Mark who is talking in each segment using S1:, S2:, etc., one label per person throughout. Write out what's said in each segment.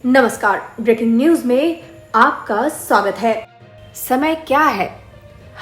S1: नमस्कार, breaking news में आपका स्वागत है। समय क्या है?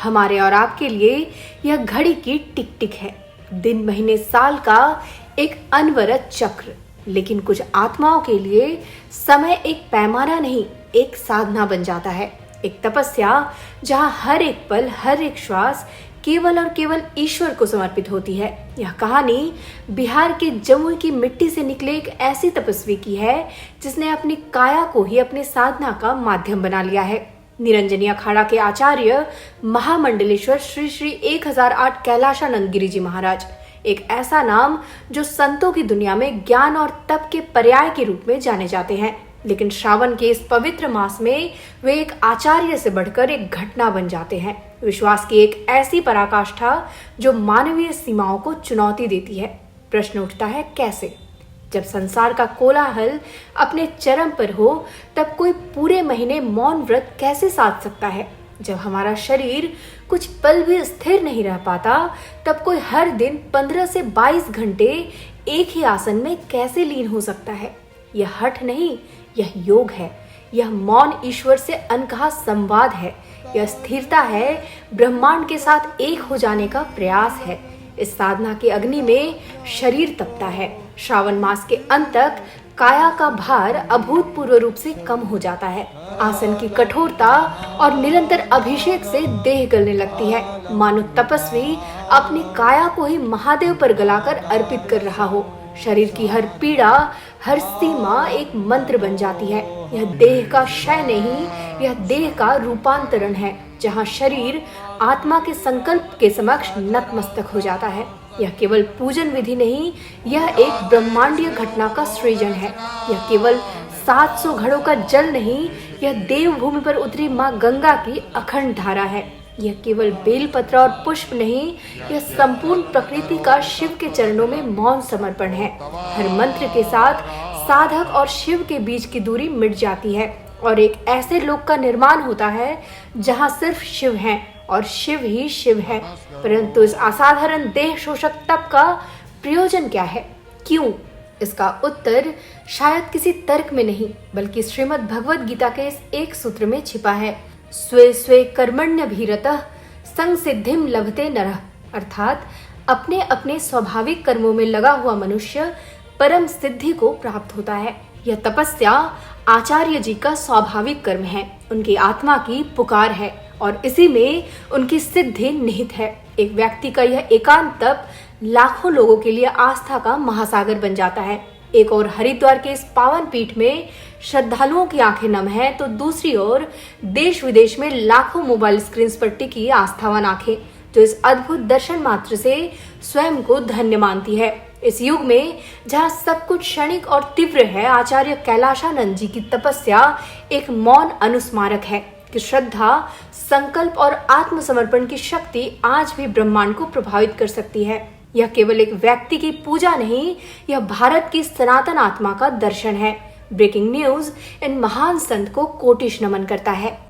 S1: हमारे और आपके लिए यह घड़ी की टिक टिक है, दिन महीने साल का एक अनवरत चक्र। लेकिन कुछ आत्माओं के लिए समय एक पैमाना नहीं, एक साधना बन जाता है, एक तपस्या जहां हर एक पल, हर एक श्वास केवल और केवल ईश्वर को समर्पित होती है। यह कहानी बिहार के जमुई की मिट्टी से निकले एक ऐसी तपस्वी की है जिसने अपनी काया को ही अपने साधना का माध्यम बना लिया है। निरंजनी अखाड़ा के आचार्य महामंडलेश्वर श्री श्री 1008 कैलाशानंद गिरी जी महाराज, एक ऐसा नाम जो संतों की दुनिया में ज्ञान और तप के पर्याय के रूप में जाने जाते हैं। लेकिन श्रावण के इस पवित्र मास में वे एक आचार्य से बढ़कर एक घटना बन जाते हैं, विश्वास की एक ऐसी पराकाष्ठा जो मानवीय सीमाओं को चुनौती देती है। प्रश्न उठता है, कैसे? जब संसार का कोलाहल अपने चरम पर हो तब कोई पूरे महीने मौन व्रत कैसे साध सकता है? जब हमारा शरीर कुछ पल भी स्थिर नहीं रह पाता तब कोई हर दिन 15 से 22 घंटे एक ही आसन में कैसे लीन हो सकता है? यह हठ नहीं, यह योग है। यह मौन ईश्वर से अनकहा संवाद है। यह स्थिरता है, ब्रह्मांड के साथ एक हो जाने का प्रयास है। इस साधना के अग्नि में शरीर तपता है। श्रावण मास के अंत तक काया का भार अभूतपूर्व रूप से कम हो जाता है। आसन की कठोरता और निरंतर अभिषेक से देह गलने लगती है, मानो तपस्वी अपनी काया को ही महादेव पर गलाकर अर्पित कर रहा हो। शरीर की हर पीड़ा, हर सीमा एक मंत्र बन जाती है। यह देह का क्षय नहीं, यह देह का रूपांतरण है, जहां शरीर आत्मा के संकल्प के समक्ष नतमस्तक हो जाता है। यह केवल पूजन विधि नहीं, यह एक ब्रह्मांडीय घटना का सृजन है। यह केवल 700 घड़ों का जल नहीं, यह देवभूमि पर उतरी मां गंगा की अखंड धारा है। यह केवल बेलपत्र और पुष्प नहीं, यह संपूर्ण प्रकृति का शिव के चरणों में मौन समर्पण है। हर मंत्र के साथ साधक और शिव के बीच की दूरी मिट जाती है और एक ऐसे लोक का निर्माण होता है जहां सिर्फ शिव है और शिव ही शिव है। परंतु इस असाधारण देह शोषक तप का प्रयोजन क्या है? क्यों? इसका उत्तर शायद किसी तर्क में नहीं, बल्कि श्रीमद् भगवद गीता के इस एक सूत्र में छिपा है। स्वे स्वे कर्मण्यभिरतः संसिद्धिम लभते नरः, अर्थात अपने अपने स्वाभाविक कर्मों में लगा हुआ मनुष्य परम सिद्धि को प्राप्त होता है। यह तपस्या आचार्य जी का स्वाभाविक कर्म है, उनकी आत्मा की पुकार है और इसी में उनकी सिद्धि निहित है। एक व्यक्ति का यह एकांत तप लाखों लोगों के लिए आस्था का महासागर बन जाता है। एक और हरिद्वार के इस पावन पीठ में श्रद्धालुओं की आंखें नम है, तो दूसरी ओर देश विदेश में लाखों मोबाइल स्क्रीन पर टिकी आस्थावान आंखें जो इस अद्भुत दर्शन मात्र से स्वयं को धन्य मानती है। इस युग में जहां सब कुछ क्षणिक और तीव्र है, आचार्य कैलाशानंद जी की तपस्या एक मौन अनुस्मारक है कि श्रद्धा, संकल्प और आत्मसमर्पण की शक्ति आज भी ब्रह्मांड को प्रभावित कर सकती है। यह केवल एक व्यक्ति की पूजा नहीं, यह भारत की सनातन आत्मा का दर्शन है। ब्रेकिंग न्यूज इन महान संत को कोटिश नमन करता है।